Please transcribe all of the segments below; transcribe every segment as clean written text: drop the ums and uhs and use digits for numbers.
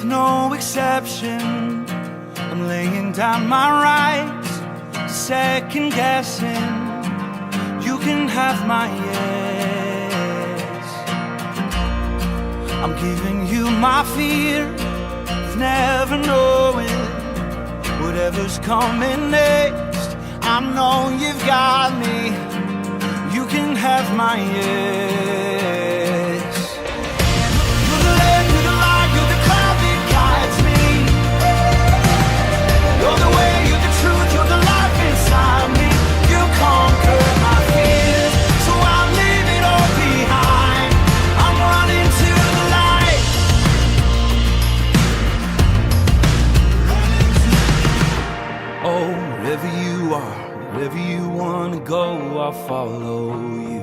with no exception. I'm laying down my rights, second guessing. You can have my yes. I'm giving you my fear of never knowing whatever's coming next. I know you've got me. You can have my yes. You're the land, you're the light, you're the cloud that guides me. You're the way, you're the truth, you're the life inside me. You conquer my fears, so I'll leave it all behind. I'm running to the light. Oh, wherever you are, wherever you wanna go, I'll follow you.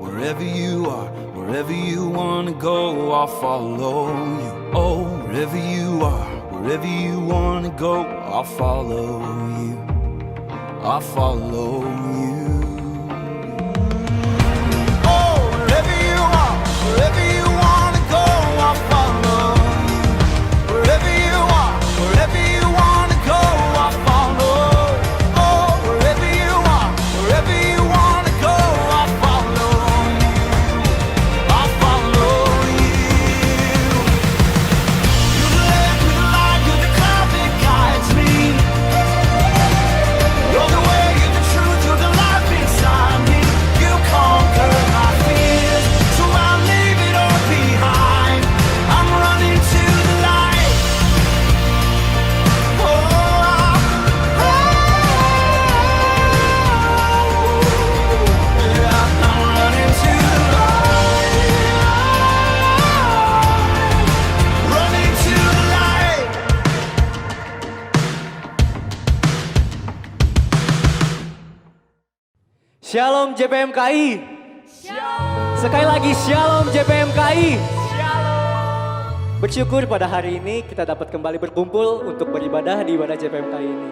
Wherever you are, wherever you wanna go, I'll follow you. Oh, wherever you are, wherever you wanna go, I'll follow you. I'll follow you. Oh, wherever you are, wherever you wanna go, I'll follow you. Wherever you are, wherever you wanna go, I'll follow. Oh, wherever you are, wherever you wanna go, I'll follow you. I'll follow you. You're the land, you're the light, you're the cloud that guides me. You're the way, you're the truth, you're the life inside me. You conquer my fears, so I'll leave it all behind. I'm running to the light. Oh, yeah, I'm running to the light. Running to the light. Shalom JPMKI. Sekali lagi Shalom JPMKI. Bersyukur pada hari ini kita dapat kembali berkumpul untuk beribadah di ibadah JPMKI ini.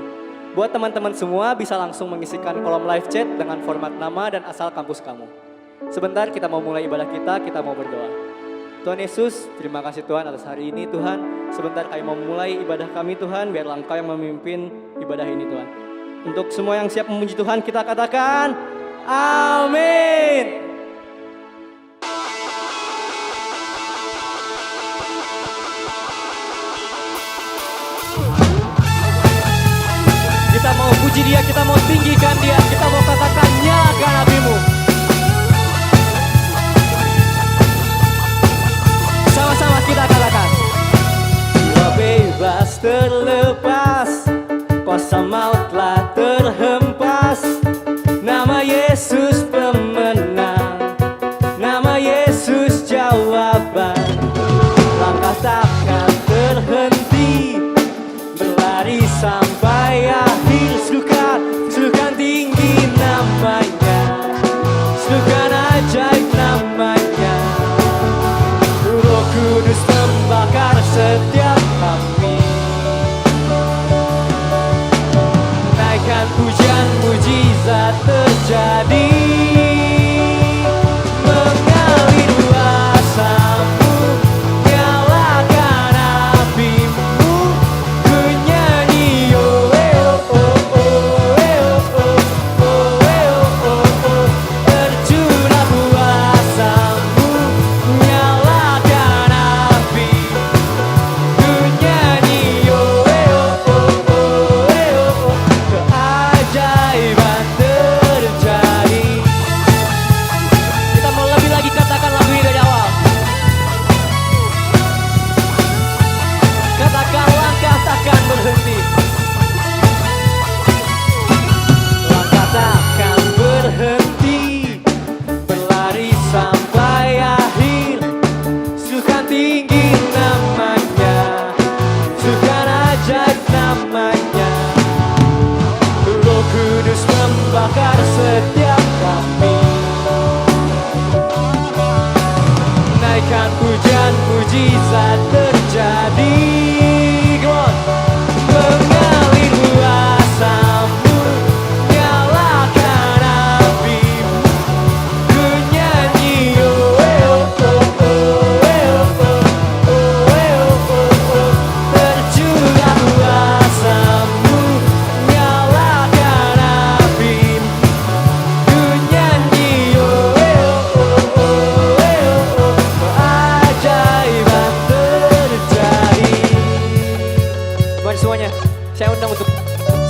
Buat teman-teman semua bisa langsung mengisikan kolom live chat dengan format nama dan asal kampus kamu. Sebentar kita mau mulai ibadah kita mau berdoa. Tuhan Yesus, terima kasih Tuhan atas hari ini Tuhan. Sebentar kami mau mulai ibadah kami Tuhan, biarlah Engkau yang memimpin ibadah ini Tuhan. Untuk semua yang siap memuji Tuhan kita katakan amin. Kita mau puji Dia, kita mau tinggikan Dia, kita mau katakan nyalakan apimu. Sama-sama kita katakan. Jiwa bebas terlepas, kuasa maut telah terhempas. Nama Yesus pemenang, nama Yesus jawaban. Langkah takkan terhenti, berlari sampai akhir. Serukan tinggi namanya, serukan ajaib namanya. Roh Kudus membakar setiap kami. Naikkan pujian mujizat terjadi. Mengalir kuasa-Mu, nyalakan api-Mu. Ku nyanyi oh oh oh oh oh oh oh. Tercurah kuasa-Mu, nyalakan api. Ku nyanyi oh oh oh oh. Keajaiban terjadi. Kita mau lebih lagi katakan lagu ini dari awal. Katakan langkah takkan berhenti. Langkah takkan berhenti, berlari sampai akhir. Sukan tinggi namanya, sukan ajaib namanya. Roh Kudus membakar setiap kami. Naikkan pujian mujizat terjadi. Come on. Mengalir kuasa-Mu, nyalakan api-Mu. Ku nyanyi oh oh oh oh oh oh oh oh oh.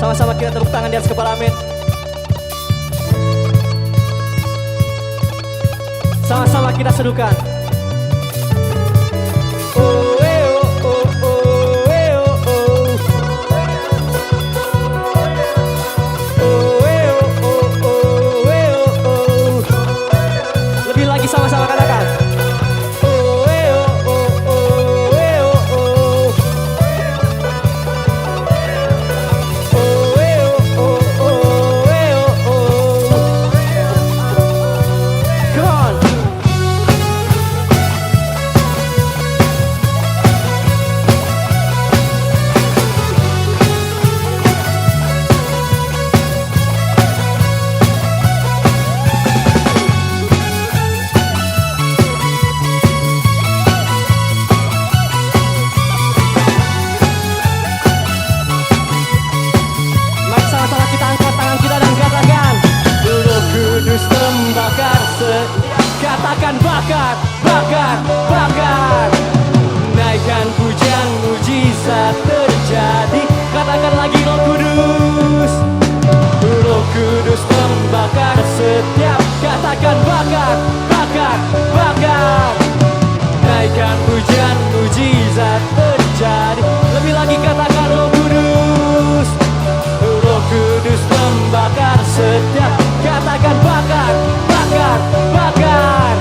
Sama-sama kita tepuk tangan di atas kepala, amin. Sama-sama kita sedukan. Oh, oh, oh, oh, oh, oh. Oh, oh, oh, oh, oh. Lebih lagi sama-sama katakan. Oh, oh, oh, oh, oh, oh. Katakan bakar, bakar, bakar. Naikkan pujian, mujizat terjadi. Katakan lagi Roh Kudus. Roh Kudus membakar setiap. Katakan bakar, bakar, bakar. Naikkan pujian, mujizat terjadi. Lebih lagi katakan Roh Kudus. Roh Kudus membakar setiap. Katakan bakar, bakar, bakar.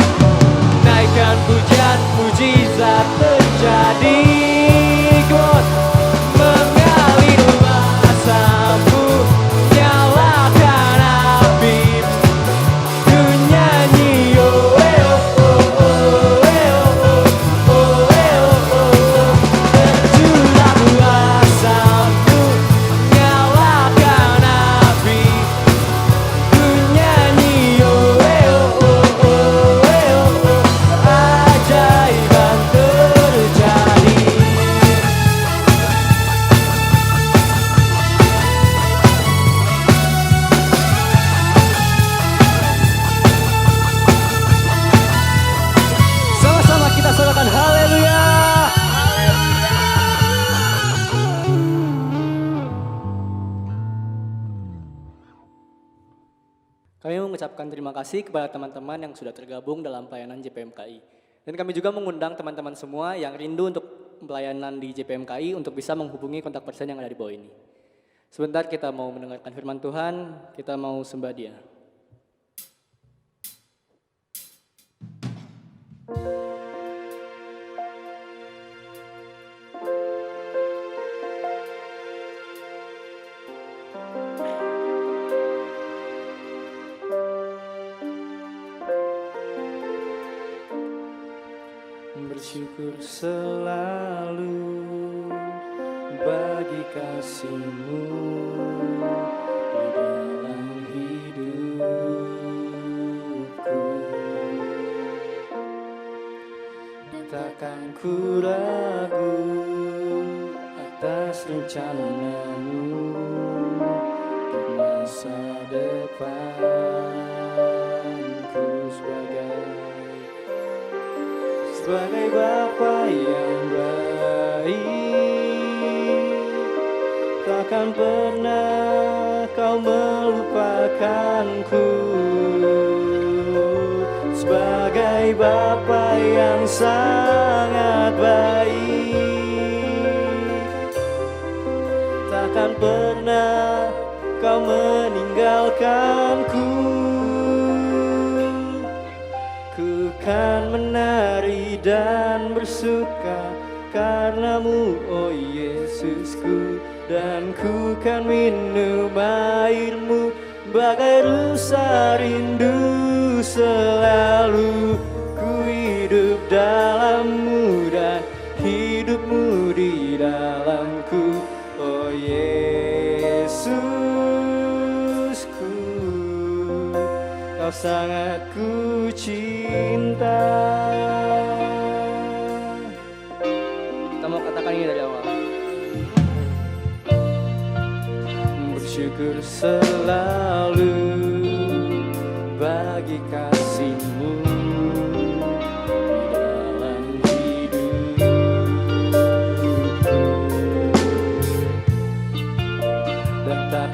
Naikkan pujian, mujizat terjadi. God mengalir bahasamu, nyalakan api. Ku nyanyi oh oh oh oh oh oh oh. Tercurah bahasamu, nyalakan api. Ku nyanyi oh oh oh oh. Ajaiban terjadi. Sama-sama kita sorakan haleluya. Kami mengucapkan terima kasih kepada teman-teman yang sudah tergabung dalam pelayanan JPMKI. Dan kami juga mengundang teman-teman semua yang rindu untuk pelayanan di JPMKI untuk bisa menghubungi kontak person yang ada di bawah ini. Sebentar kita mau mendengarkan firman Tuhan, kita mau sembah Dia. Bersyukur selalu bagi kasih-Mu di dalam hidupku. Takkan ku ragu atas rencana-Mu untuk masa depanku sebagai Bapa yang baik. Takkan pernah Kau melupakanku. Sebagai Bapa yang sangat baik, takkan pernah Kau meninggalkanku. Ku kan menari dan bersuka karena-Mu, oh Yesusku. Dan ku kan minum air-Mu bagai rusa rindu. Selalu ku hidup dalam-Mu dan hidup-Mu di dalamku, oh Yesusku. Kau sangat ku cinta. Kita mau katakan ini dari awal. Bersyukur selalu bagi kasih-Mu di dalam hidupku. Dan tak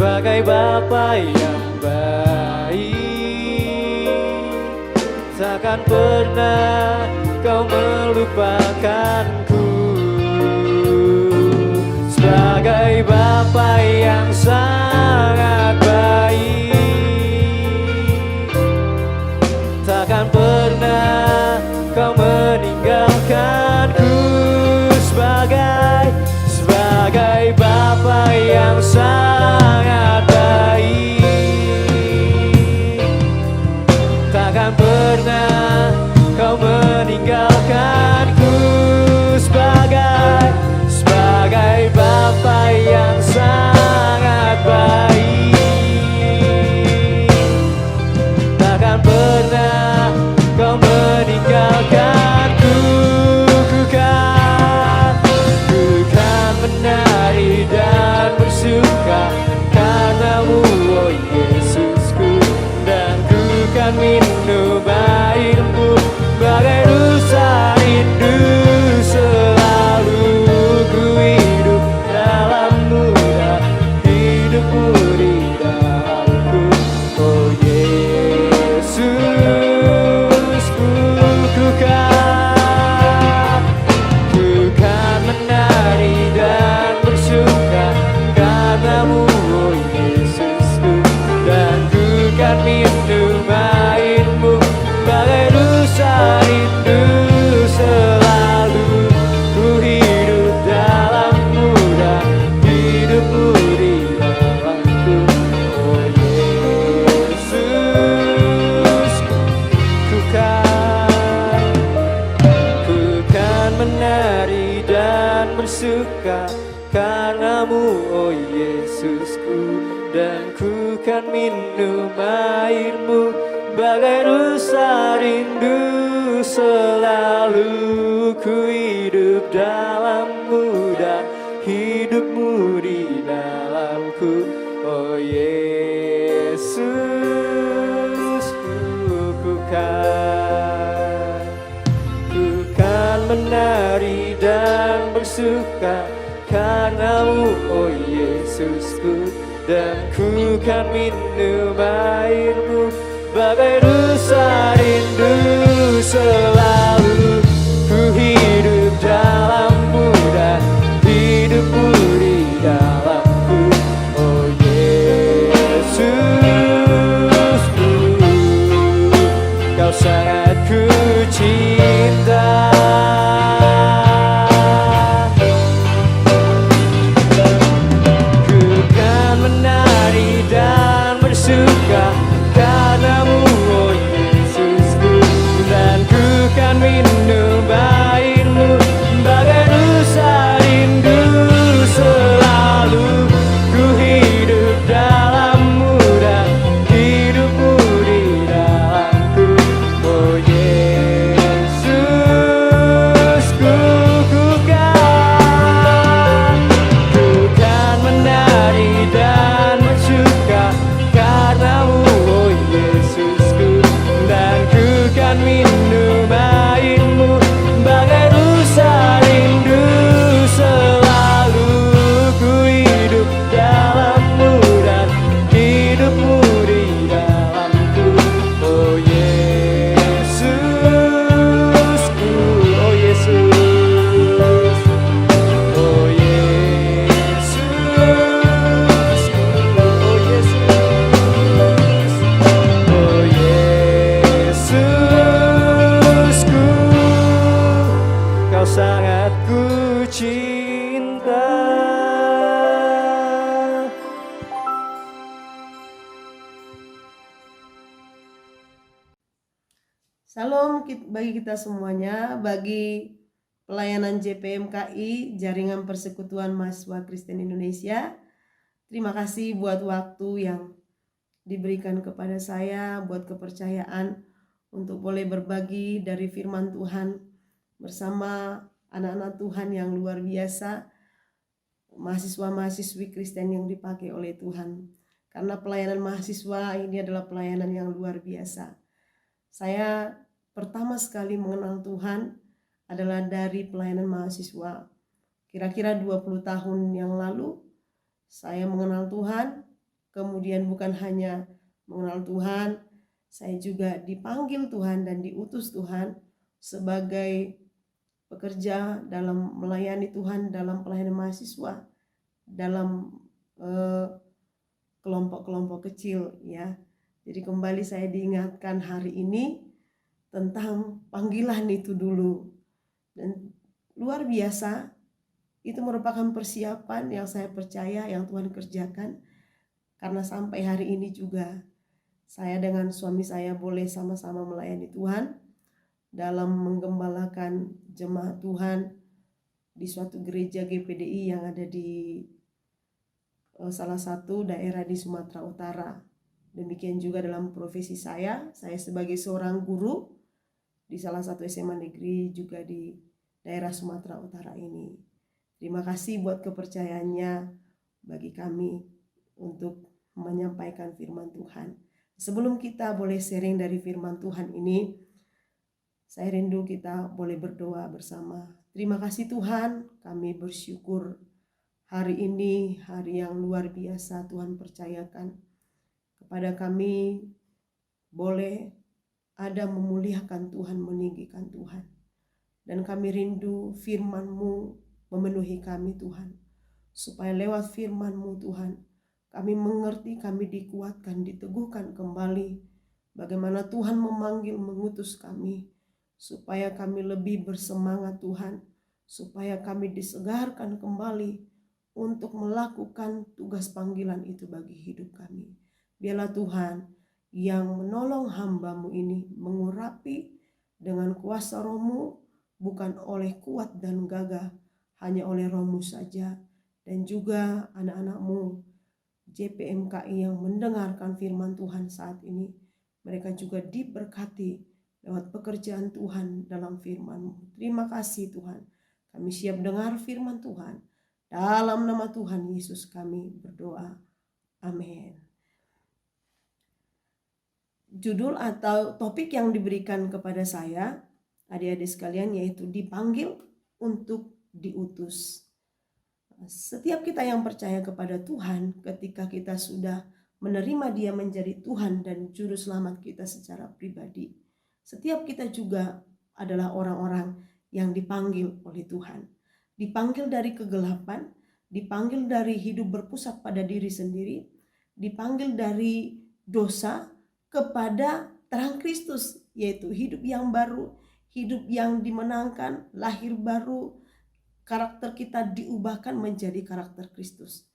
sebagai Bapa yang baik. Takkan pernah kau melupakanku, sebagai Bapa yang sangat baik. Takkan pernah kau meninggalkanku, sebagai Bapa yang sangat baik. Takkan pernah kau meninggalkanku, sebagai Bapa yang sangat baik. Takkan pernah kau meninggalkanku. Ku kan menari dan bersuka karenamu, oh Yesusku. Dan ku kan minum airmu bagai rusa rindu. Selalu ku hidup dalammu dan hidupmu di dalamku, oh Yesus. Ku kan menari dan bersuka karenamu, oh Yesusku. Dan ku kan minum airmu bagai rusa rindu. Selalu ku hidup dalammu dan hidupmu di dalamku, oh Yesus. Ku kan menari dan bersuka karenamu, oh Yesusku. Dan ku kan minum airmu bagai rusa rindu. Selalu ku hidup dalammu dan hidupmu di dalamku, oh Yesus. Ku kan menari dan bersuka karenamu, oh Yesusku. Dan ku kan minum airmu bagai rusa rindu. Selalu ku hidup dalammu dan hidupmu di dalamku, oh Yesus. Kau sangat ku cinta. Dan bersuka karenamu, oh Yesusku. Dan ku kan minum airmu bagai rusa rindu. Selalu ku hidup dalammu dan hidupmu di dalamku, oh Yesus. Ku kan menari dan karenamu, oh Yesusku. Dan ku kan minum airmu bagai rusa rindu. Selalu ku hidup dalammu dan hidupmu di dalamku, oh Yesus. Oh Yesus, oh Yesus. Kau sangat ku cinta. Salam bagi kita semuanya, bagi pelayanan JPMKI, Jaringan Persekutuan Mahasiswa Kristen Indonesia. Terima kasih buat waktu yang diberikan kepada saya, buat kepercayaan untuk boleh berbagi dari firman Tuhan bersama anak-anak Tuhan yang luar biasa, mahasiswa-mahasiswi Kristen yang dipakai oleh Tuhan. Karena pelayanan mahasiswa ini adalah pelayanan yang luar biasa. Saya pertama sekali mengenal Tuhan adalah dari pelayanan mahasiswa. Kira-kira 20 tahun yang lalu saya mengenal Tuhan kemudian bukan hanya mengenal Tuhan, saya juga dipanggil Tuhan dan diutus Tuhan sebagai pekerja dalam melayani Tuhan, dalam pelayanan mahasiswa, dalam kelompok-kelompok kecil ya. Jadi kembali saya diingatkan hari ini tentang panggilan itu dulu. Dan luar biasa, itu merupakan persiapan yang saya percaya yang Tuhan kerjakan. Karena sampai hari ini juga saya dengan suami saya boleh sama-sama melayani Tuhan dalam menggembalakan jemaat Tuhan di suatu gereja GPDI yang ada di salah satu daerah di Sumatera Utara. Demikian juga dalam profesi saya sebagai seorang guru di salah satu SMA negeri juga di daerah Sumatera Utara ini. Terima kasih buat kepercayaannya bagi kami untuk menyampaikan firman Tuhan. Sebelum kita boleh sharing dari firman Tuhan ini, saya rindu kita boleh berdoa bersama. Terima kasih Tuhan, kami bersyukur hari ini hari yang luar biasa Tuhan percayakan kepada kami boleh ada memuliakan Tuhan, meninggikan Tuhan. Dan kami rindu firman-Mu memenuhi kami Tuhan. Supaya lewat firman-Mu Tuhan, kami mengerti, kami dikuatkan, diteguhkan kembali. Bagaimana Tuhan memanggil, mengutus kami. Supaya kami lebih bersemangat Tuhan. Supaya kami disegarkan kembali untuk melakukan tugas panggilan itu bagi hidup kami. Biarlah Tuhan yang menolong hamba-Mu ini mengurapi dengan kuasa Roh-Mu, bukan oleh kuat dan gagah, hanya oleh Roh-Mu saja. Dan juga anak-anak-Mu JPMKI yang mendengarkan firman Tuhan saat ini, mereka juga diberkati lewat pekerjaan Tuhan dalam firman-Mu. Terima kasih Tuhan, kami siap dengar firman Tuhan. Dalam nama Tuhan Yesus kami berdoa. Amin. Judul atau topik yang diberikan kepada saya, adik-adik sekalian, yaitu dipanggil untuk diutus. Setiap kita yang percaya kepada Tuhan, ketika kita sudah menerima Dia menjadi Tuhan dan Juru Selamat kita secara pribadi, setiap kita juga adalah orang-orang yang dipanggil oleh Tuhan. Dipanggil dari kegelapan, dipanggil dari hidup berpusat pada diri sendiri, dipanggil dari dosa kepada terang Kristus, yaitu hidup yang baru, hidup yang dimenangkan, lahir baru, karakter kita diubahkan menjadi karakter Kristus.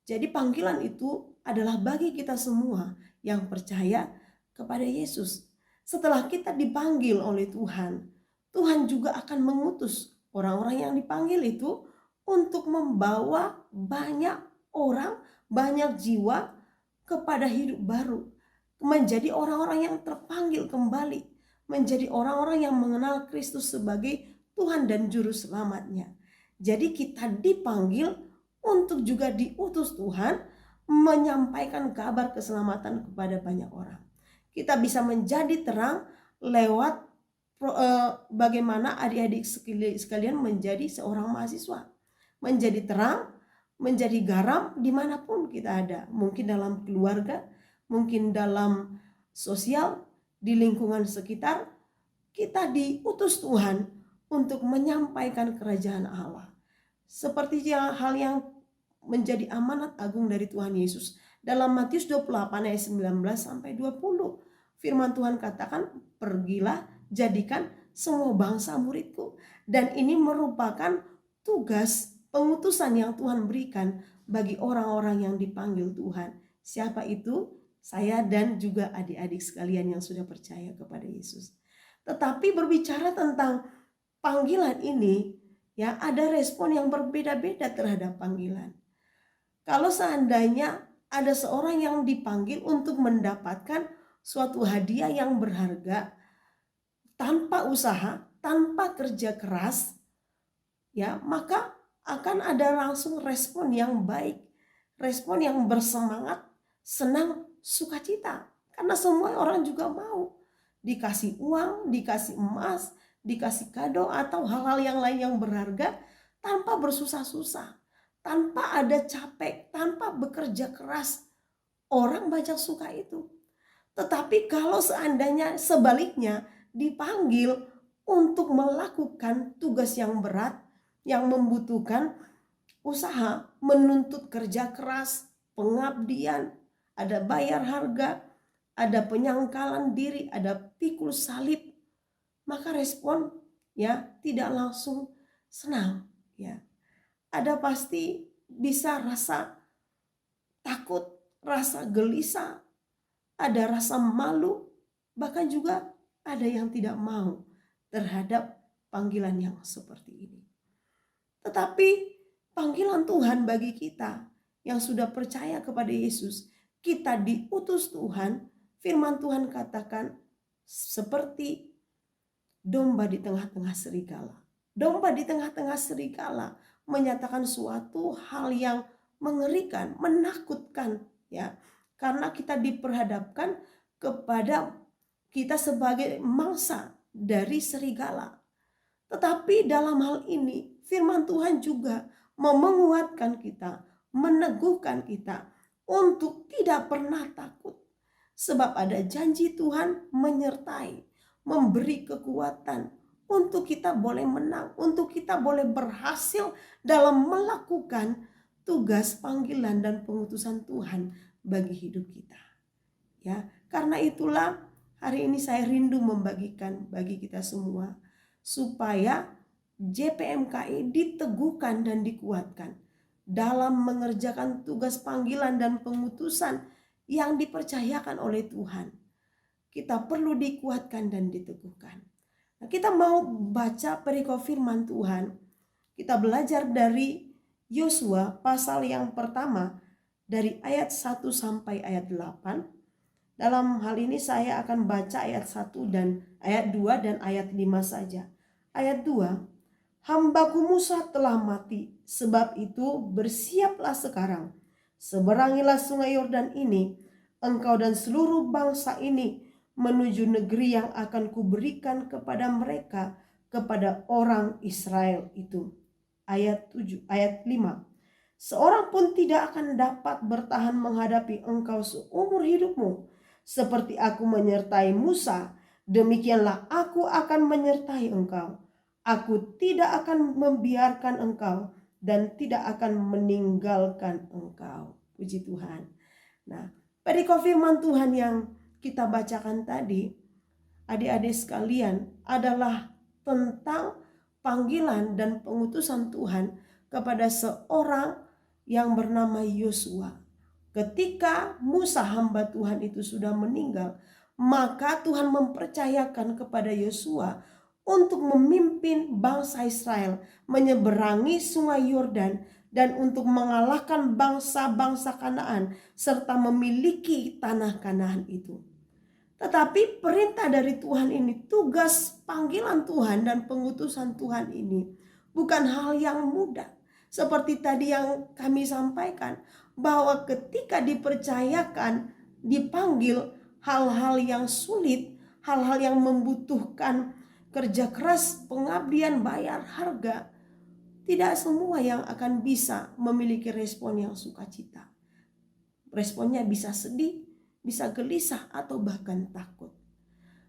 Jadi panggilan itu adalah bagi kita semua yang percaya kepada Yesus. Setelah kita dipanggil oleh Tuhan, Tuhan juga akan mengutus orang-orang yang dipanggil itu untuk membawa banyak orang, banyak jiwa kepada hidup baru. Menjadi orang-orang yang terpanggil kembali. Menjadi orang-orang yang mengenal Kristus sebagai Tuhan dan Juru Selamatnya. Jadi kita dipanggil untuk juga diutus Tuhan menyampaikan kabar keselamatan kepada banyak orang. Kita bisa menjadi terang lewat bagaimana adik-adik sekalian menjadi seorang mahasiswa. Menjadi terang, menjadi garam dimanapun kita ada. Mungkin dalam keluarga, mungkin dalam sosial, di lingkungan sekitar. Kita diutus Tuhan untuk menyampaikan kerajaan Allah. Seperti hal yang menjadi amanat agung dari Tuhan Yesus. Dalam Matius 28 ayat 19 sampai 20. Firman Tuhan katakan, pergilah jadikan semua bangsa muridku. Dan ini merupakan tugas pengutusan yang Tuhan berikan bagi orang-orang yang dipanggil Tuhan. Siapa itu? Saya dan juga adik-adik sekalian yang sudah percaya kepada Yesus. Tetapi berbicara tentang panggilan ini, ya ada respon yang berbeda-beda terhadap panggilan. Kalau seandainya ada seorang yang dipanggil untuk mendapatkan suatu hadiah yang berharga tanpa usaha, tanpa kerja keras, ya maka akan ada langsung respon yang baik, respon yang bersemangat, senang, sukacita. Karena semua orang juga mau dikasih uang, dikasih emas, dikasih kado atau hal-hal yang lain yang berharga tanpa bersusah-susah, tanpa ada capek, tanpa bekerja keras Orang banyak suka itu. Tetapi kalau seandainya sebaliknya dipanggil untuk melakukan tugas yang berat, yang membutuhkan usaha, menuntut kerja keras, pengabdian, ada bayar harga, ada penyangkalan diri, ada pikul salib, maka respon ya tidak langsung senang ya. Ada pasti bisa rasa takut, rasa gelisah, ada rasa malu, bahkan juga ada yang tidak mau terhadap panggilan yang seperti ini. Tetapi panggilan Tuhan bagi kita yang sudah percaya kepada Yesus, kita diutus Tuhan, firman Tuhan katakan seperti domba di tengah-tengah serigala. Domba di tengah-tengah serigala menyatakan suatu hal yang mengerikan, menakutkan ya. Karena kita diperhadapkan kepada kita sebagai mangsa dari serigala. Tetapi dalam hal ini firman Tuhan juga menguatkan kita, meneguhkan kita untuk tidak pernah takut. Sebab ada janji Tuhan menyertai, memberi kekuatan untuk kita boleh menang, untuk kita boleh berhasil dalam melakukan tugas panggilan dan pengutusan Tuhan bagi hidup kita. Ya, karena itulah hari ini saya rindu membagikan bagi kita semua supaya JPMKI diteguhkan dan dikuatkan dalam mengerjakan tugas panggilan dan pengutusan yang dipercayakan oleh Tuhan. Kita perlu dikuatkan dan diteguhkan. Nah, kita mau baca perikop firman Tuhan. Kita belajar dari Yosua pasal yang pertama dari ayat 1 sampai ayat 8. Dalam hal ini saya akan baca ayat 1 dan ayat 2 dan ayat 5 saja. Ayat 2, hambaku Musa telah mati, sebab itu bersiaplah sekarang. Seberangilah sungai Yordan ini, engkau dan seluruh bangsa ini menuju negeri yang akan kuberikan kepada mereka, kepada orang Israel itu. Ayat 7, ayat 5. Seorang pun tidak akan dapat bertahan menghadapi engkau seumur hidupmu. Seperti aku menyertai Musa, demikianlah aku akan menyertai engkau. Aku tidak akan membiarkan engkau dan tidak akan meninggalkan engkau. Puji Tuhan. Nah, perikop firman Tuhan yang kita bacakan tadi, adik-adik sekalian, adalah tentang panggilan dan pengutusan Tuhan kepada seorang yang bernama Yosua. Ketika Musa hamba Tuhan itu sudah meninggal, maka Tuhan mempercayakan kepada Yosua untuk memimpin bangsa Israel menyeberangi sungai Yordan dan untuk mengalahkan bangsa-bangsa Kanaan serta memiliki tanah Kanaan itu. Tetapi perintah dari Tuhan ini, tugas panggilan Tuhan dan pengutusan Tuhan ini bukan hal yang mudah. Seperti tadi yang kami sampaikan, bahwa ketika dipercayakan, dipanggil hal-hal yang sulit, hal-hal yang membutuhkan kerja keras, pengabdian, bayar harga, tidak semua yang akan bisa memiliki respon yang sukacita. Responnya bisa sedih, bisa gelisah, atau bahkan takut.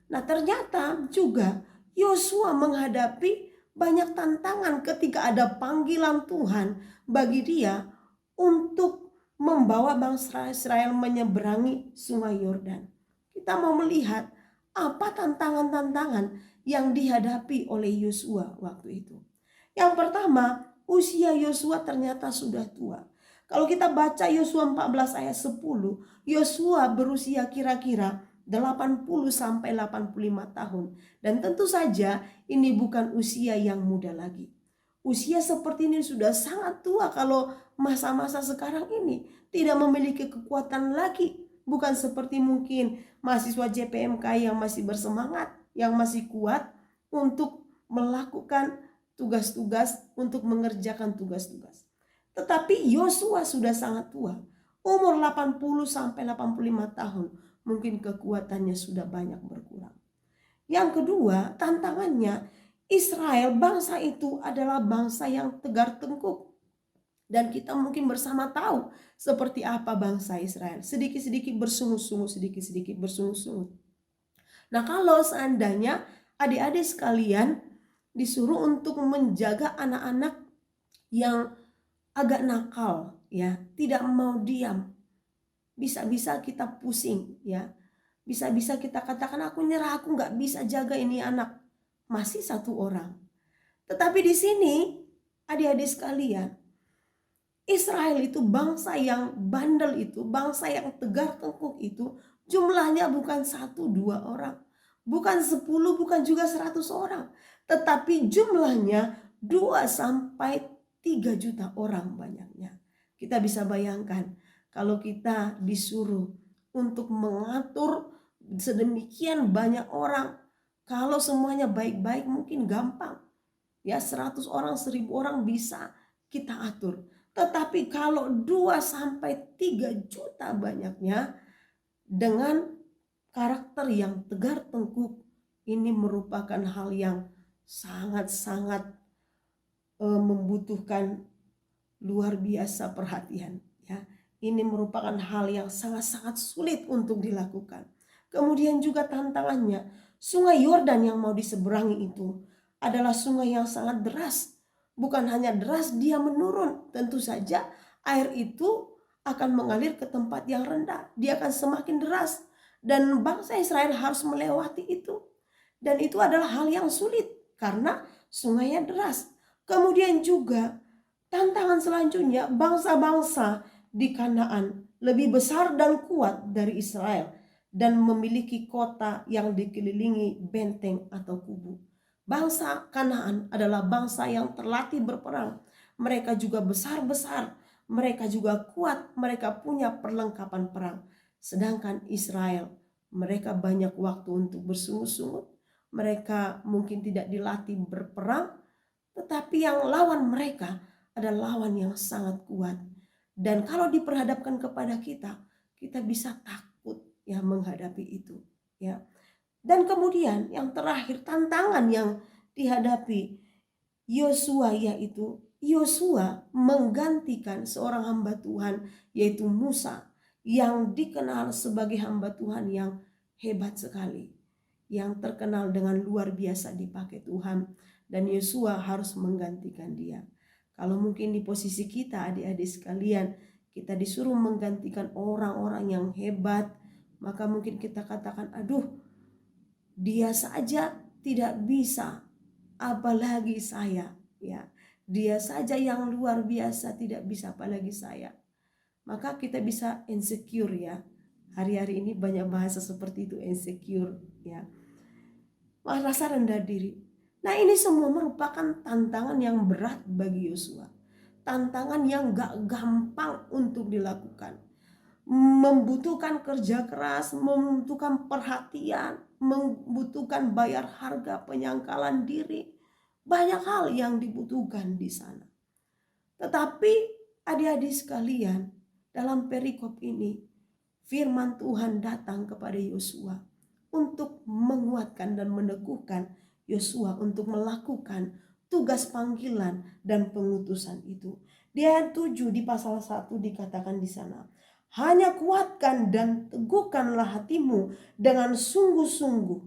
Nah, ternyata juga Yosua menghadapi banyak tantangan ketika ada panggilan Tuhan bagi dia untuk membawa bangsa Israel menyeberangi sungai Yordan. Kita mau melihat apa tantangan-tantangan yang dihadapi oleh Yosua waktu itu. Yang pertama, usia Yosua ternyata sudah tua. Kalau kita baca Yosua 14 ayat 10, Yosua berusia kira-kira 80 sampai 85 tahun. Dan tentu saja ini bukan usia yang muda lagi. Usia seperti ini sudah sangat tua kalau masa-masa sekarang ini tidak memiliki kekuatan lagi. Bukan seperti mungkin mahasiswa JPMK yang masih bersemangat, yang masih kuat untuk melakukan tugas-tugas, untuk mengerjakan tugas-tugas. Tetapi Yosua sudah sangat tua, umur 80 sampai 85 tahun, mungkin kekuatannya sudah banyak berkurang. Yang kedua, tantangannya, Israel, bangsa itu adalah bangsa yang tegar tengkuk. Dan kita mungkin bersama tahu seperti apa bangsa Israel. Sedikit-sedikit bersungut-sungut, sedikit-sedikit bersungut-sungut. Nah, kalau seandainya adik-adik sekalian disuruh untuk menjaga anak-anak yang agak nakal, ya, tidak mau diam, bisa-bisa kita pusing, ya, bisa-bisa kita katakan aku nyerah, aku nggak bisa jaga ini anak, masih satu orang. Tetapi di sini adik-adik sekalian, Israel itu bangsa yang bandel itu, bangsa yang tegar tengkuk itu, jumlahnya bukan 1-2 orang, bukan 10, bukan juga 100 orang, tetapi jumlahnya 2-3 juta orang banyaknya. Kita bisa bayangkan kalau kita disuruh untuk mengatur sedemikian banyak orang, kalau semuanya baik-baik mungkin gampang. Ya, 100 orang, 1000 orang bisa kita atur. Tetapi kalau 2-3 juta banyaknya dengan karakter yang tegar tengkuk, ini merupakan hal yang sangat-sangat membutuhkan luar biasa perhatian, ya. Ini merupakan hal yang sangat-sangat sulit untuk dilakukan. Kemudian juga tantangannya, Sungai Yordan yang mau diseberangi itu adalah sungai yang sangat deras. Bukan hanya deras, dia menurun. Tentu saja air itu akan mengalir ke tempat yang rendah. Dia akan semakin deras. Dan bangsa Israel harus melewati itu. Dan itu adalah hal yang sulit karena sungainya deras. Kemudian juga tantangan selanjutnya, bangsa-bangsa di Kanaan lebih besar dan kuat dari Israel dan memiliki kota yang dikelilingi benteng atau kubu. Bangsa Kanaan adalah bangsa yang terlatih berperang. Mereka juga besar-besar, mereka juga kuat, mereka punya perlengkapan perang. Sedangkan Israel, mereka banyak waktu untuk bersungut-sungut. Mereka mungkin tidak dilatih berperang, tetapi yang lawan mereka adalah lawan yang sangat kuat. Dan kalau diperhadapkan kepada kita, kita bisa takut ya menghadapi itu, ya. Dan kemudian yang terakhir, tantangan yang dihadapi Yosua, yaitu Yosua menggantikan seorang hamba Tuhan yaitu Musa, yang dikenal sebagai hamba Tuhan yang hebat sekali, yang terkenal dengan luar biasa dipakai Tuhan, dan Yosua harus menggantikan dia. Kalau mungkin di posisi kita adik-adik sekalian, kita disuruh menggantikan orang-orang yang hebat, maka mungkin kita katakan, aduh, dia saja tidak bisa, apalagi saya, ya. Dia saja yang luar biasa tidak bisa, apalagi saya. Maka kita bisa insecure, ya. Hari-hari ini banyak bahasa seperti itu, insecure, ya. Rasa rendah diri. Nah, ini semua merupakan tantangan yang berat bagi Yosua. Tantangan yang gak gampang untuk dilakukan. Membutuhkan kerja keras, membutuhkan perhatian, membutuhkan bayar harga, penyangkalan diri. Banyak hal yang dibutuhkan di sana. Tetapi adik-adik sekalian, dalam perikop ini firman Tuhan datang kepada Yosua untuk menguatkan dan meneguhkan Yosua untuk melakukan tugas panggilan dan pengutusan itu. Di ayat 7 di pasal 1 dikatakan di sana, hanya kuatkan dan teguhkanlah hatimu dengan sungguh-sungguh.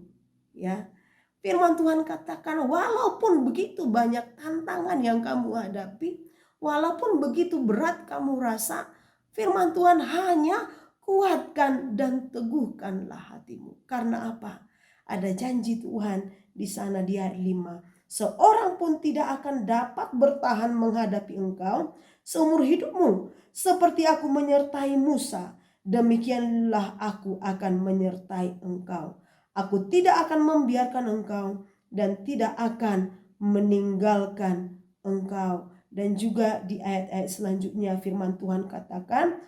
Ya, firman Tuhan katakan, walaupun begitu banyak tantangan yang kamu hadapi, walaupun begitu berat kamu rasa, firman Tuhan hanya kuatkan dan teguhkanlah hatimu. Karena apa? Ada janji Tuhan di sana di ayat 5. Seorang pun tidak akan dapat bertahan menghadapi engkau seumur hidupmu. Seperti aku menyertai Musa, demikianlah aku akan menyertai engkau. Aku tidak akan membiarkan engkau dan tidak akan meninggalkan engkau. Dan juga di ayat-ayat selanjutnya firman Tuhan katakan,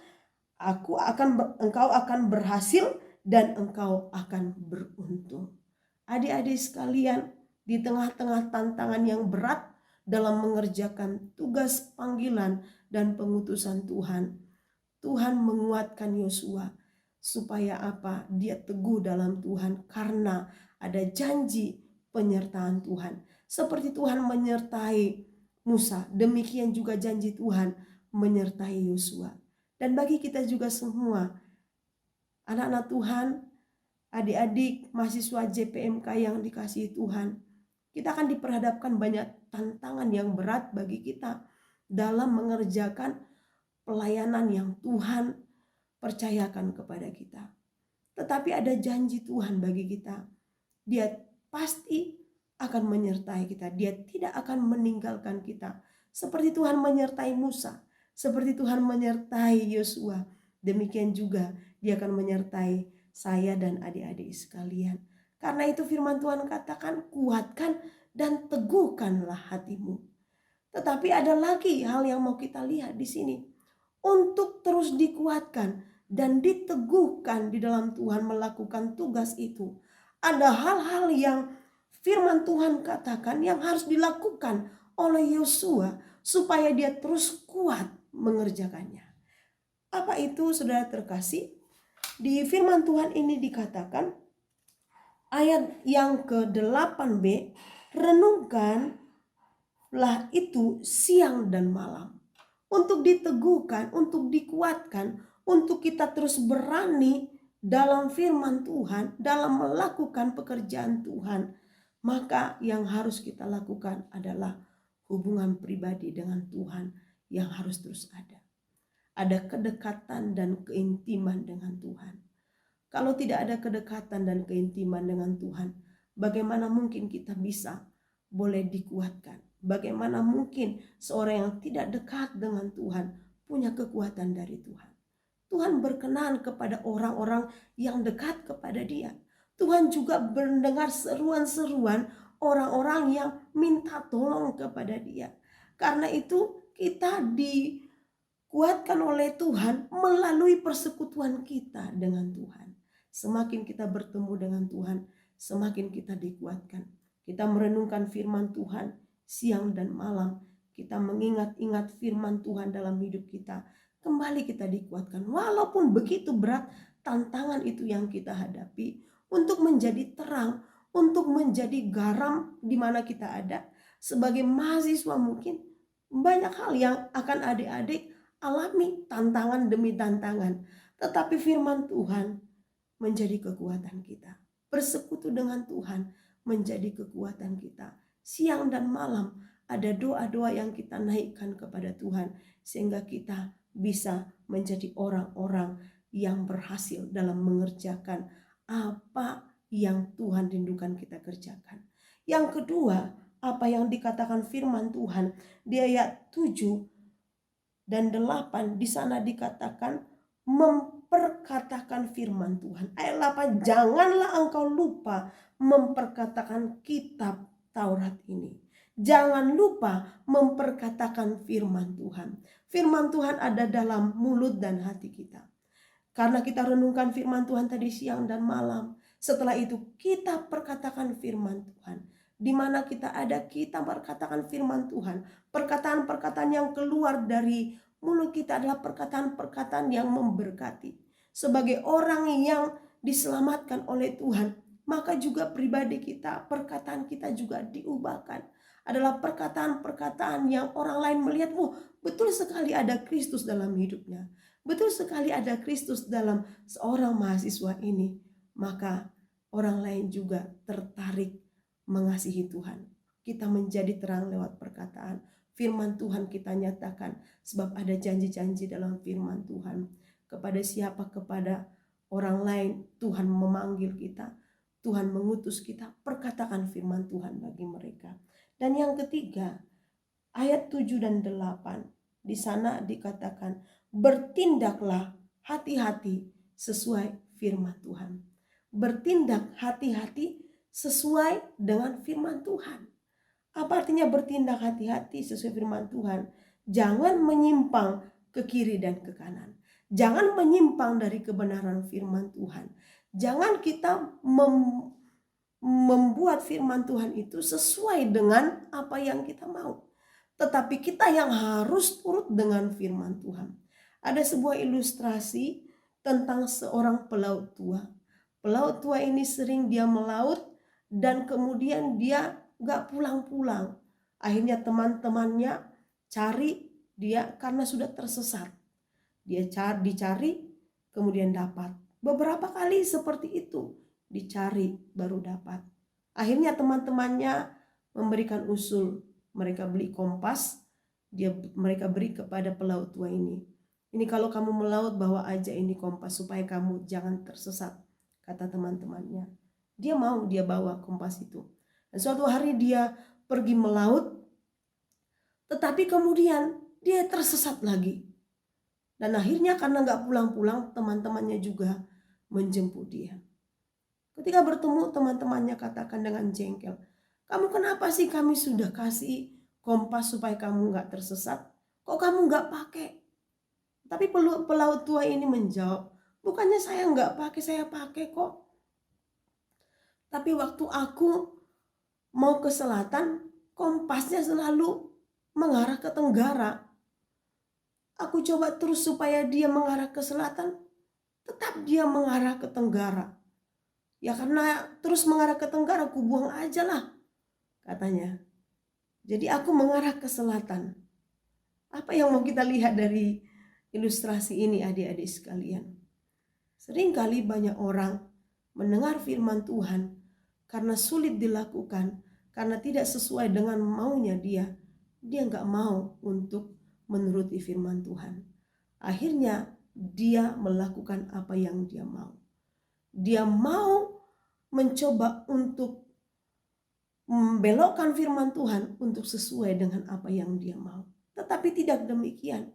engkau akan berhasil dan engkau akan beruntung. Adik-adik sekalian, di tengah-tengah tantangan yang berat dalam mengerjakan tugas panggilan dan pengutusan Tuhan, Tuhan menguatkan Yosua supaya apa? Dia teguh dalam Tuhan karena ada janji penyertaan Tuhan. Seperti Tuhan menyertai Musa, demikian juga janji Tuhan menyertai Yosua. Dan bagi kita juga semua, anak-anak Tuhan, adik-adik mahasiswa JPMK yang dikasihi Tuhan, kita akan diperhadapkan banyak tantangan yang berat bagi kita dalam mengerjakan pelayanan yang Tuhan percayakan kepada kita. Tetapi ada janji Tuhan bagi kita. Dia pasti akan menyertai kita. Dia tidak akan meninggalkan kita. Seperti Tuhan menyertai Musa, seperti Tuhan menyertai Yosua, demikian juga Dia akan menyertai saya dan adik-adik sekalian. Karena itu firman Tuhan katakan, kuatkan dan teguhkanlah hatimu. Tetapi ada lagi hal yang mau kita lihat di sini. Untuk terus dikuatkan dan diteguhkan di dalam Tuhan melakukan tugas itu, ada hal-hal yang firman Tuhan katakan yang harus dilakukan oleh Yosua supaya dia terus kuat mengerjakannya. Apa itu, saudara terkasih? Di firman Tuhan ini dikatakan, ayat yang ke-8b, renungkanlah itu siang dan malam. Untuk diteguhkan, untuk dikuatkan, untuk kita terus berani dalam firman Tuhan, dalam melakukan pekerjaan Tuhan. Maka yang harus kita lakukan adalah hubungan pribadi dengan Tuhan yang harus terus ada. Ada kedekatan dan keintiman dengan Tuhan. Kalau tidak ada kedekatan dan keintiman dengan Tuhan, bagaimana mungkin kita bisa boleh dikuatkan? Bagaimana mungkin seorang yang tidak dekat dengan Tuhan punya kekuatan dari Tuhan? Tuhan berkenan kepada orang-orang yang dekat kepada Dia. Tuhan juga mendengar seruan-seruan orang-orang yang minta tolong kepada Dia. Karena itu kita dikuatkan oleh Tuhan melalui persekutuan kita dengan Tuhan. Semakin kita bertemu dengan Tuhan, semakin kita dikuatkan. Kita merenungkan firman Tuhan siang dan malam. Kita mengingat-ingat firman Tuhan dalam hidup kita. Kembali kita dikuatkan. Walaupun begitu berat tantangan itu yang kita hadapi, untuk menjadi terang, untuk menjadi garam di mana kita ada. Sebagai mahasiswa mungkin banyak hal yang akan adik-adik alami, tantangan demi tantangan. Tetapi firman Tuhan menjadi kekuatan kita. Bersekutu dengan Tuhan menjadi kekuatan kita. Siang dan malam ada doa-doa yang kita naikkan kepada Tuhan, sehingga kita bisa menjadi orang-orang yang berhasil dalam mengerjakan apa yang Tuhan rindukan kita kerjakan. Yang kedua, apa yang dikatakan firman Tuhan di ayat 7 dan 8, di sana dikatakan memperkatakan firman Tuhan. Ayat 8, janganlah engkau lupa memperkatakan kitab Taurat ini. Jangan lupa memperkatakan firman Tuhan. Firman Tuhan ada dalam mulut dan hati kita. Karena kita renungkan firman Tuhan tadi siang dan malam. Setelah itu kita perkatakan firman Tuhan. Di mana kita ada, kita berkatakan firman Tuhan. Perkataan-perkataan yang keluar dari mulut kita adalah perkataan-perkataan yang memberkati. Sebagai orang yang diselamatkan oleh Tuhan, maka juga pribadi kita, perkataan kita juga diubahkan. Adalah perkataan-perkataan yang orang lain melihat, betul sekali ada Kristus dalam hidupnya. Betul sekali ada Kristus dalam seorang mahasiswa ini. Maka orang lain juga tertarik mengasihi Tuhan. Kita menjadi terang lewat perkataan. Firman Tuhan kita nyatakan. Sebab ada janji-janji dalam firman Tuhan. Kepada siapa? Kepada orang lain Tuhan memanggil kita. Tuhan mengutus kita. Perkatakan firman Tuhan bagi mereka. Dan yang ketiga, ayat 7 dan 8. Di sana dikatakan, bertindaklah hati-hati sesuai firman Tuhan. Bertindak hati-hati sesuai dengan firman Tuhan. Apa artinya bertindak hati-hati sesuai firman Tuhan? Jangan menyimpang ke kiri dan ke kanan. Jangan menyimpang dari kebenaran firman Tuhan. Jangan kita membuat firman Tuhan itu sesuai dengan apa yang kita mau. Tetapi kita yang harus turut dengan firman Tuhan. Ada sebuah ilustrasi tentang seorang pelaut tua. Pelaut tua ini sering dia melaut dan kemudian dia gak pulang-pulang. Akhirnya teman-temannya cari Dia karena sudah tersesat, dia dicari kemudian dapat. Beberapa kali seperti itu, dicari baru dapat. Akhirnya teman-temannya memberikan usul, mereka beli kompas, mereka beri kepada pelaut tua ini. Ini kalau kamu melaut bawa aja ini kompas supaya kamu jangan tersesat, kata teman-temannya. Dia mau, dia bawa kompas itu. Dan suatu hari dia pergi melaut, tetapi kemudian dia tersesat lagi. Dan akhirnya karena gak pulang-pulang, teman-temannya juga menjemput dia. Ketika bertemu, teman-temannya katakan dengan jengkel, kamu kenapa sih, kami sudah kasih kompas supaya kamu gak tersesat, kok kamu gak pakai? Tapi pelaut tua ini menjawab, bukannya saya gak pakai, saya pakai kok. Tapi waktu aku mau ke selatan, kompasnya selalu mengarah ke tenggara. Aku coba terus supaya dia mengarah ke selatan, tetap dia mengarah ke tenggara. Ya karena terus mengarah ke tenggara, aku buang aja lah, katanya. Jadi aku mengarah ke selatan. Apa yang mau kita lihat dari ilustrasi ini adik-adik sekalian? Seringkali banyak orang mendengar firman Tuhan karena sulit dilakukan, karena tidak sesuai dengan maunya dia nggak mau untuk menuruti firman Tuhan. Akhirnya dia melakukan apa yang dia mau. Dia mau mencoba untuk membelokkan firman Tuhan untuk sesuai dengan apa yang dia mau. Tetapi tidak demikian.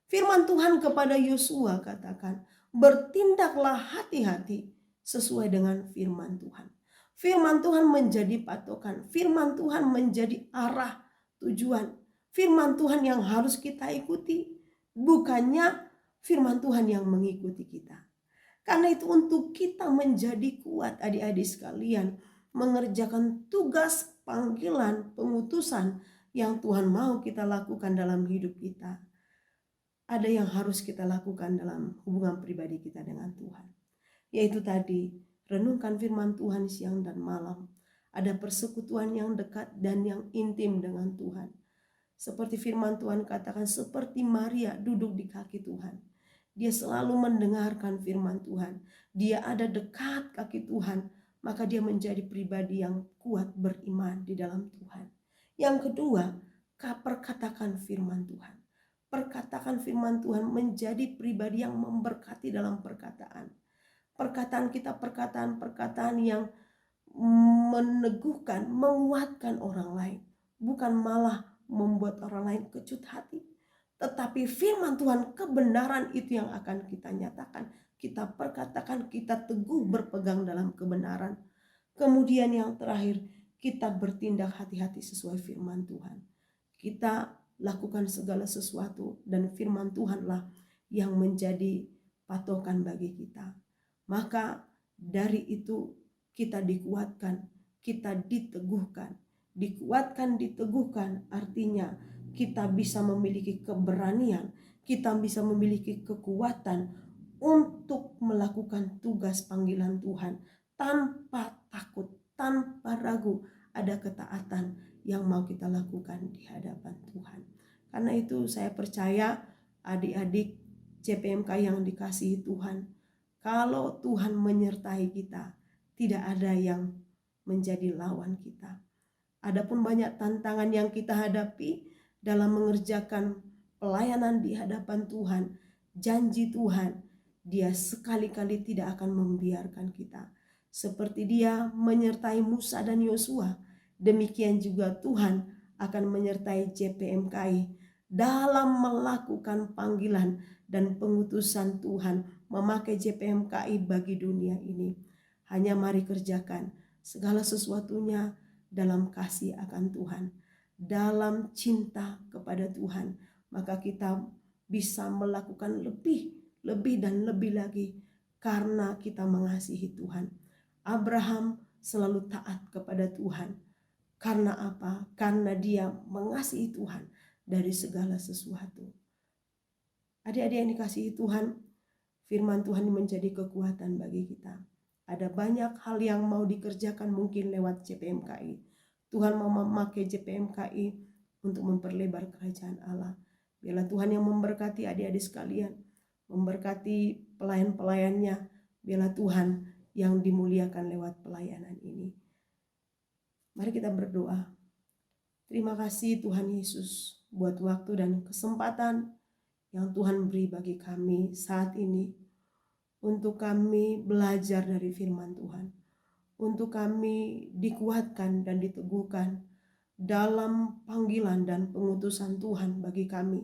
Firman Tuhan kepada Yosua katakan, bertindaklah hati-hati sesuai dengan firman Tuhan. Firman Tuhan menjadi patokan, firman Tuhan menjadi arah tujuan. Firman Tuhan yang harus kita ikuti, bukannya firman Tuhan yang mengikuti kita. Karena itu untuk kita menjadi kuat adik-adik sekalian, mengerjakan tugas panggilan pengutusan yang Tuhan mau kita lakukan dalam hidup kita. Ada yang harus kita lakukan dalam hubungan pribadi kita dengan Tuhan. Yaitu tadi, renungkan firman Tuhan siang dan malam. Ada persekutuan yang dekat dan yang intim dengan Tuhan. Seperti firman Tuhan katakan, seperti Maria duduk di kaki Tuhan. Dia selalu mendengarkan firman Tuhan. Dia ada dekat kaki Tuhan. Maka dia menjadi pribadi yang kuat beriman di dalam Tuhan. Yang kedua, perkatakan firman Tuhan. Perkatakan firman Tuhan menjadi pribadi yang memberkati dalam perkataan. Perkataan kita perkataan-perkataan yang meneguhkan, menguatkan orang lain. Bukan malah membuat orang lain kecut hati. Tetapi firman Tuhan, kebenaran itu yang akan kita nyatakan. Kita perkatakan, kita teguh berpegang dalam kebenaran. Kemudian yang terakhir, kita bertindak hati-hati sesuai firman Tuhan. Kita lakukan segala sesuatu dan firman Tuhanlah yang menjadi patokan bagi kita. Maka dari itu kita dikuatkan, kita diteguhkan. Dikuatkan, diteguhkan artinya kita bisa memiliki keberanian, kita bisa memiliki kekuatan untuk melakukan tugas panggilan Tuhan tanpa takut, tanpa ragu. Ada ketaatan yang mau kita lakukan di hadapan Tuhan. Karena itu saya percaya adik-adik JPMK yang dikasihi Tuhan, kalau Tuhan menyertai kita, tidak ada yang menjadi lawan kita. Adapun banyak tantangan yang kita hadapi dalam mengerjakan pelayanan di hadapan Tuhan, janji Tuhan, Dia sekali-kali tidak akan membiarkan kita. Seperti Dia menyertai Musa dan Yosua, demikian juga Tuhan akan menyertai JPMKI dalam melakukan panggilan dan pengutusan Tuhan memakai JPMKI bagi dunia ini. Hanya mari kerjakan segala sesuatunya dalam kasih akan Tuhan, dalam cinta kepada Tuhan, maka kita bisa melakukan lebih dan lebih lagi karena kita mengasihi Tuhan. Abraham selalu taat kepada Tuhan. Karena apa? Karena dia mengasihi Tuhan dari segala sesuatu. Adik-adik yang dikasihi Tuhan, firman Tuhan menjadi kekuatan bagi kita. Ada banyak hal yang mau dikerjakan mungkin lewat JPMKI. Tuhan mau memakai JPMKI untuk memperlebar kerajaan Allah. Biarlah Tuhan yang memberkati adik-adik sekalian, memberkati pelayan-pelayannya. Biarlah Tuhan yang dimuliakan lewat pelayanan ini. Mari kita berdoa. Terima kasih Tuhan Yesus buat waktu dan kesempatan yang Tuhan beri bagi kami saat ini, untuk kami belajar dari firman Tuhan, untuk kami dikuatkan dan diteguhkan dalam panggilan dan pengutusan Tuhan bagi kami.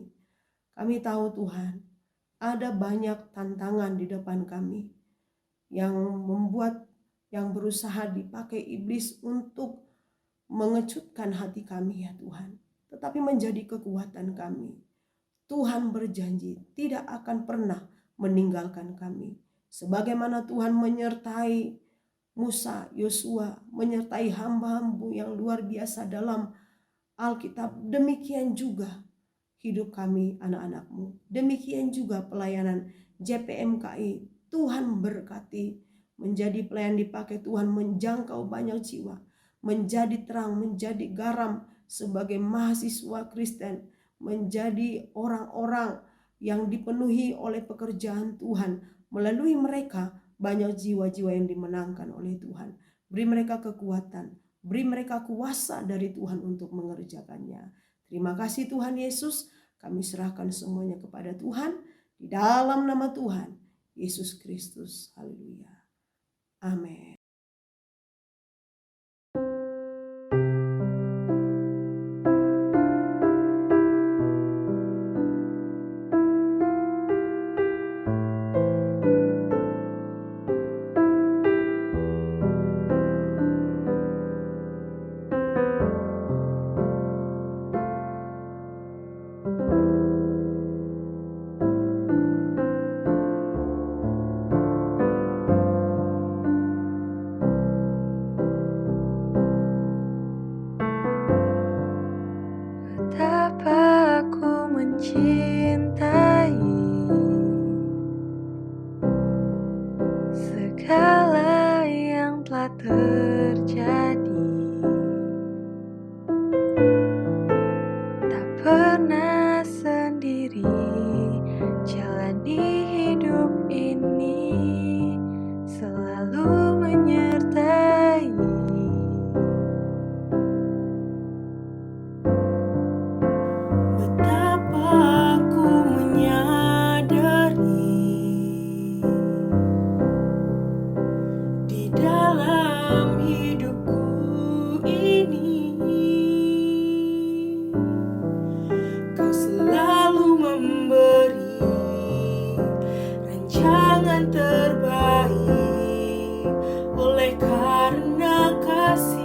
Kami tahu Tuhan, ada banyak tantangan di depan kami yang berusaha dipakai iblis untuk mengecutkan hati kami ya Tuhan, tetapi menjadi kekuatan kami. Tuhan berjanji tidak akan pernah meninggalkan kami. Sebagaimana Tuhan menyertai Musa, Yosua, menyertai hamba-hamba yang luar biasa dalam Alkitab, demikian juga hidup kami anak-anak-Mu. Demikian juga pelayanan JPMKI. Tuhan berkati, menjadi pelayan dipakai Tuhan menjangkau banyak jiwa, menjadi terang, menjadi garam sebagai mahasiswa Kristen, menjadi orang-orang yang dipenuhi oleh pekerjaan Tuhan. Melalui mereka banyak jiwa-jiwa yang dimenangkan oleh Tuhan. Beri mereka kekuatan, beri mereka kuasa dari Tuhan untuk mengerjakannya. Terima kasih Tuhan Yesus, kami serahkan semuanya kepada Tuhan di dalam nama Tuhan Yesus Kristus. Haleluya. Amin. Betapa aku mencintai segala yang telah terjadi. Tak pernah sendiri jalani hidup ini, selalu menyertai. Betapa aku menyadari di dalam hidupku ini, Kau selalu memberi rancangan terbaik oleh karena kasih.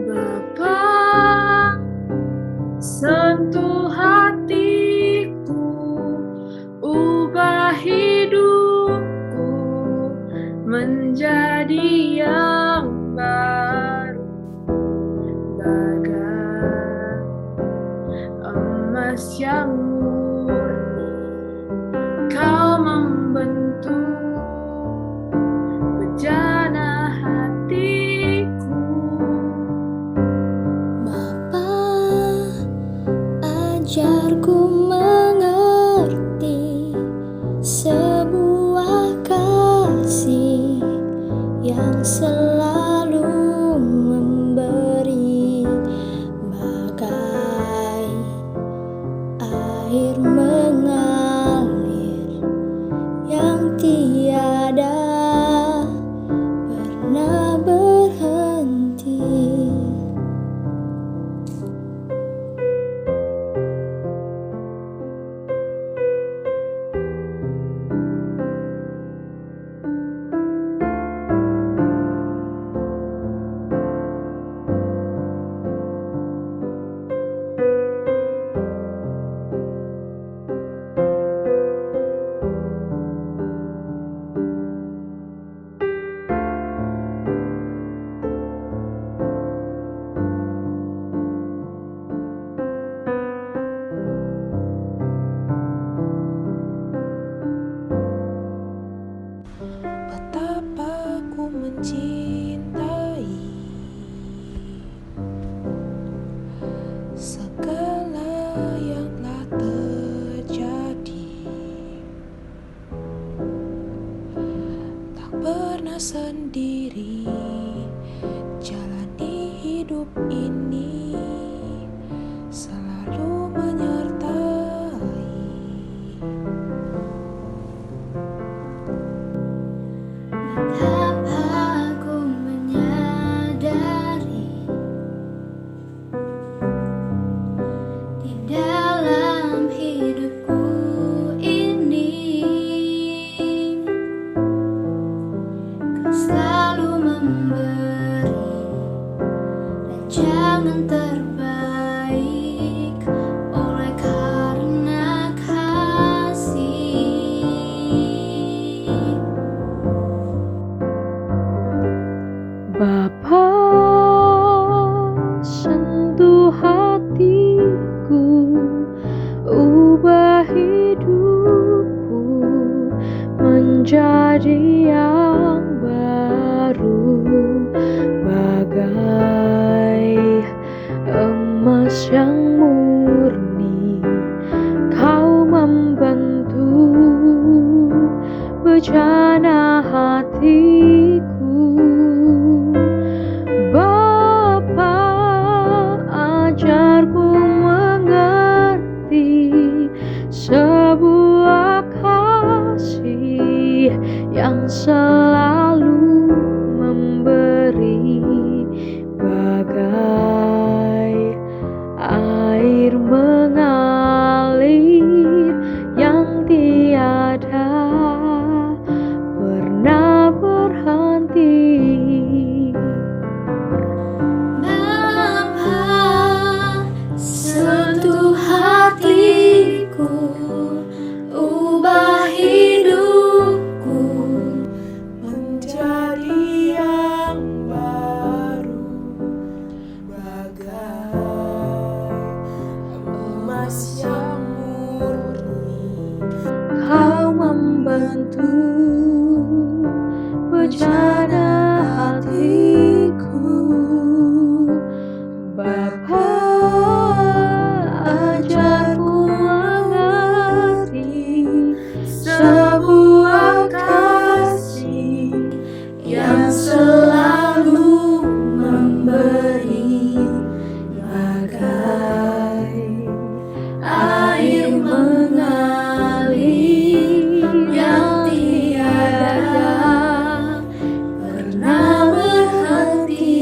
Bapa, sentuh hatiku, ubah hidupku menjadi yang baru, bagai emas yang murni. Kau membentuk bejana hatiku. Bapa, ajarku mengerti sebuah kasih yang selalu memberi, bagai air mengalir yang tiada pernah berhenti. yang murni, Kau membentuk bejana hatiku. Bapa, ajarku mengerti sebuah kasih yang selalu memberi, bagai air mengalir yang tiada pernah berhenti. Bapa, sentuh hatiku, ubah hidupku menjadi yang baru, bagai emas yang murni. Kau membentuk bejana hatiku. Bapa, ajarku mengerti sebuah kasih Yang selalu memberi, bagai air mengalir yang tiada pernah berhenti,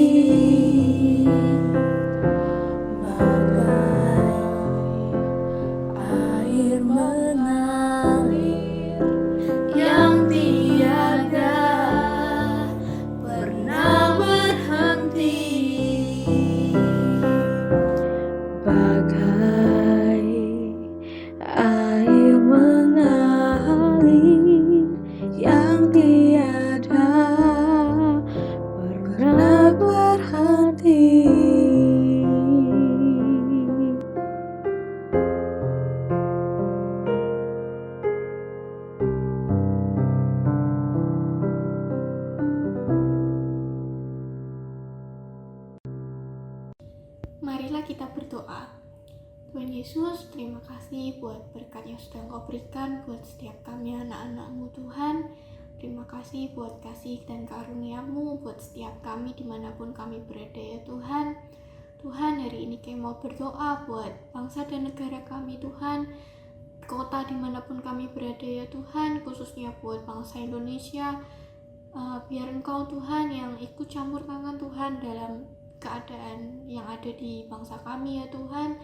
bagai air mengalir yang tiada pernah berhenti, bagai air mengalir yang tiada pernah berhenti. Marilah kita berdoa. Tuhan Yesus, terima kasih buat berkat yang sudah Engkau berikan buat setiap kami anak-anak-Mu Tuhan. Terima kasih buat kasih dan karunia-Mu buat setiap kami dimanapun kami berada ya Tuhan. Tuhan, hari ini kami mau berdoa buat bangsa dan negara kami Tuhan, kota dimanapun kami berada ya Tuhan, khususnya buat bangsa Indonesia. Biar Engkau Tuhan yang ikut campur tangan Tuhan dalam keadaan yang ada di bangsa kami ya Tuhan.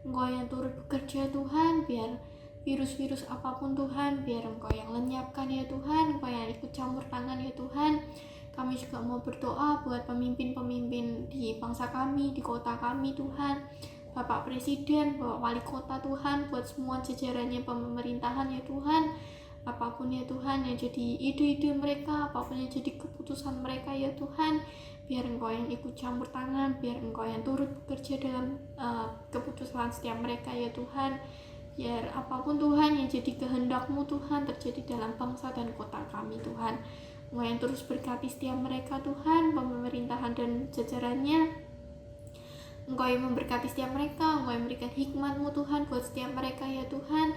Engkau yang turut bekerja Tuhan, biar virus-virus apapun Tuhan, biar Engkau yang lenyapkan ya Tuhan, Engkau yang ikut campur tangan ya Tuhan. Kami juga mau berdoa buat pemimpin-pemimpin di bangsa kami, di kota kami Tuhan, Bapak Presiden, Bapak Wali Kota Tuhan, buat semua jajarannya pemerintahan ya Tuhan. Apapun ya Tuhan yang jadi ide-ide mereka, apapun yang jadi keputusan mereka ya Tuhan, biar Engkau yang ikut campur tangan, biar Engkau yang turut bekerja dalam keputusan setiap mereka ya Tuhan. Biar apapun Tuhan yang jadi kehendak-Mu Tuhan terjadi dalam bangsa dan kota kami Tuhan. Engkau yang terus berkati setiap mereka Tuhan, pemerintahan dan jajarannya. Engkau yang memberkati setiap mereka, Engkau yang memberikan hikmat-Mu Tuhan buat setiap mereka ya Tuhan.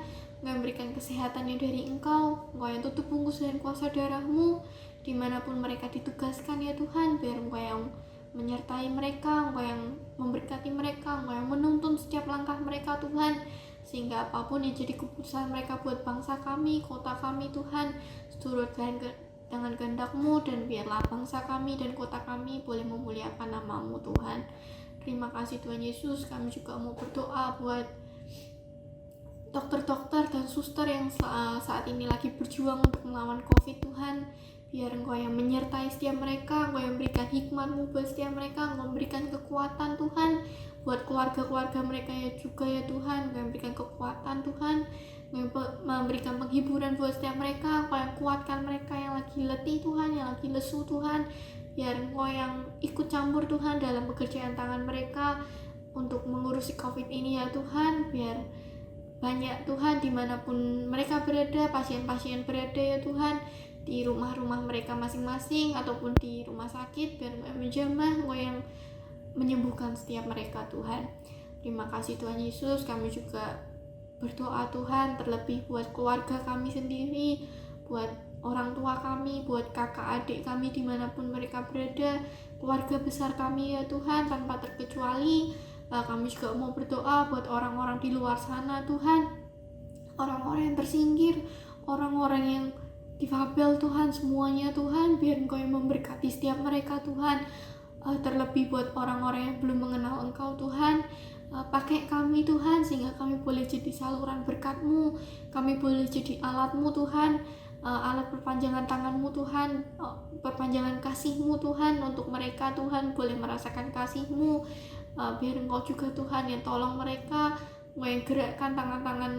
Engkau yang memberikan kesehatan yang dari Engkau, Engkau yang tutup bungkus dan kuasa darah-Mu dimanapun mereka ditugaskan ya Tuhan. Biar Engkau yang menyertai mereka, Engkau yang memberkati mereka, Engkau yang menuntun setiap langkah mereka Tuhan, sehingga apapun yang jadi keputusan mereka buat bangsa kami, kota kami Tuhan, seturut dengan kehendak-Mu, dan biarlah bangsa kami dan kota kami boleh memuliakan nama-Mu Tuhan. Terima kasih Tuhan Yesus. Kami juga mau berdoa buat dokter-dokter dan suster yang saat ini lagi berjuang untuk melawan COVID Tuhan. Biar Engkau yang menyertai setiap mereka, Engkau yang memberikan hikmat-Mu buat setiap mereka, Engkau memberikan kekuatan Tuhan buat keluarga-keluarga mereka ya juga ya Tuhan. Engkau yang memberikan kekuatan Tuhan, Engkau yang memberikan penghiburan buat setiap mereka, Engkau yang kuatkan mereka yang lagi letih Tuhan, yang lagi lesu Tuhan. Biar Engkau yang ikut campur Tuhan dalam pekerjaan tangan mereka untuk mengurusi COVID ini ya Tuhan. Biar banyak Tuhan dimanapun mereka berada, pasien-pasien berada ya Tuhan, di rumah-rumah mereka masing-masing ataupun di rumah sakit, biar menjamah Engkau yang menyembuhkan setiap mereka Tuhan. Terima kasih Tuhan Yesus, kami juga berdoa Tuhan terlebih buat keluarga kami sendiri, buat orang tua kami, buat kakak adik kami dimanapun mereka berada, keluarga besar kami ya Tuhan tanpa terkecuali. Kami juga mau berdoa buat orang-orang di luar sana Tuhan, orang-orang yang tersingkir, orang-orang yang difabel Tuhan, semuanya Tuhan, biar Engkau yang memberkati setiap mereka Tuhan. Terlebih buat orang-orang yang belum mengenal Engkau Tuhan, pakai kami Tuhan sehingga kami boleh jadi saluran berkat-Mu, kami boleh jadi alat-Mu Tuhan, alat perpanjangan tangan-Mu Tuhan, perpanjangan kasih-Mu Tuhan untuk mereka Tuhan, boleh merasakan kasih-Mu, biar Engkau juga Tuhan yang tolong mereka, Engkau yang gerakkan tangan-tangan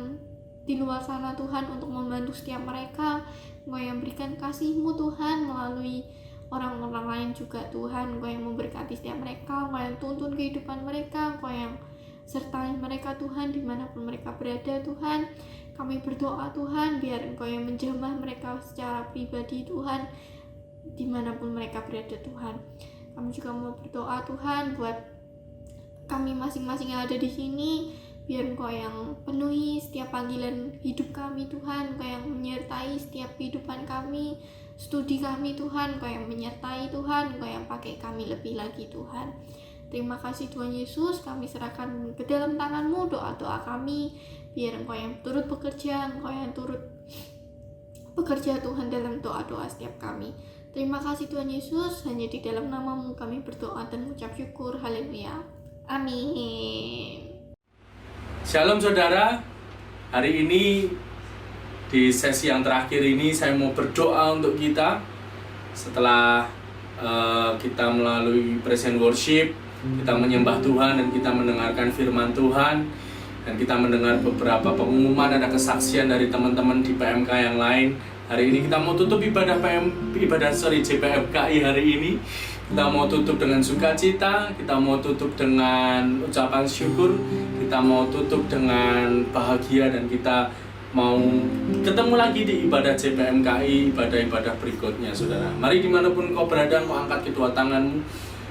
di luar sana Tuhan untuk membantu setiap mereka, Engkau yang berikan kasih-Mu Tuhan melalui orang-orang lain juga Tuhan, Engkau yang memberkati setiap mereka, Engkau yang tuntun kehidupan mereka, Engkau yang sertai mereka Tuhan dimanapun mereka berada Tuhan. Kami berdoa Tuhan biar Engkau yang menjamah mereka secara pribadi Tuhan dimanapun mereka berada Tuhan. Kami juga mau berdoa Tuhan buat kami masing-masing yang ada di sini, biar Engkau yang penuhi setiap panggilan hidup kami Tuhan, Engkau yang menyertai setiap kehidupan kami, studi kami Tuhan, Engkau yang menyertai Tuhan, Engkau yang pakai kami lebih lagi Tuhan. Terima kasih Tuhan Yesus, kami serahkan ke dalam tangan-Mu doa-doa kami, biar Engkau yang turut bekerja, Engkau yang turut bekerja Tuhan dalam doa-doa setiap kami. Terima kasih Tuhan Yesus, hanya di dalam nama-Mu kami berdoa dan mengucap syukur, haleluya, amin. Shalom saudara, hari ini di sesi yang terakhir ini saya mau berdoa untuk kita. Setelah kita melalui present worship, kita menyembah Tuhan dan kita mendengarkan firman Tuhan, dan kita mendengar beberapa pengumuman, ada kesaksian dari teman-teman di PMK yang lain. Hari ini kita mau tutup JPMKI hari ini. Kita mau tutup dengan sukacita, kita mau tutup dengan ucapan syukur, kita mau tutup dengan bahagia, dan kita mau ketemu lagi di ibadah JPMKI, ibadah-ibadah berikutnya saudara. Mari dimanapun kau berada, kau angkat kedua tanganmu,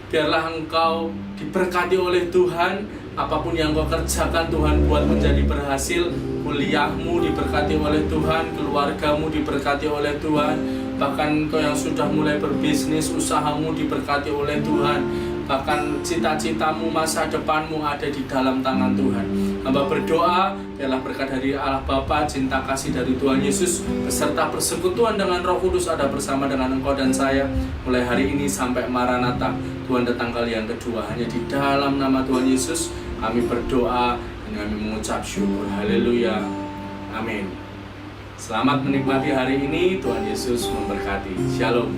biarlah engkau diberkati oleh Tuhan. Apapun yang kau kerjakan Tuhan buat menjadi berhasil. Kuliahmu diberkati oleh Tuhan, keluargamu diberkati oleh Tuhan, bahkan kau yang sudah mulai berbisnis, usahamu diberkati oleh Tuhan, bahkan cita-citamu, masa depanmu ada di dalam tangan Tuhan. Hamba berdoa, biarlah berkat dari Allah Bapa, cinta kasih dari Tuhan Yesus, beserta persekutuan dengan Roh Kudus ada bersama dengan engkau dan saya, mulai hari ini sampai Maranatha, Tuhan datang kali yang kedua. Hanya di dalam nama Tuhan Yesus kami berdoa dan kami mengucap syukur, haleluya, amin. Selamat menikmati hari ini, Tuhan Yesus memberkati. Shalom.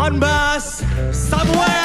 On bass, Samuel.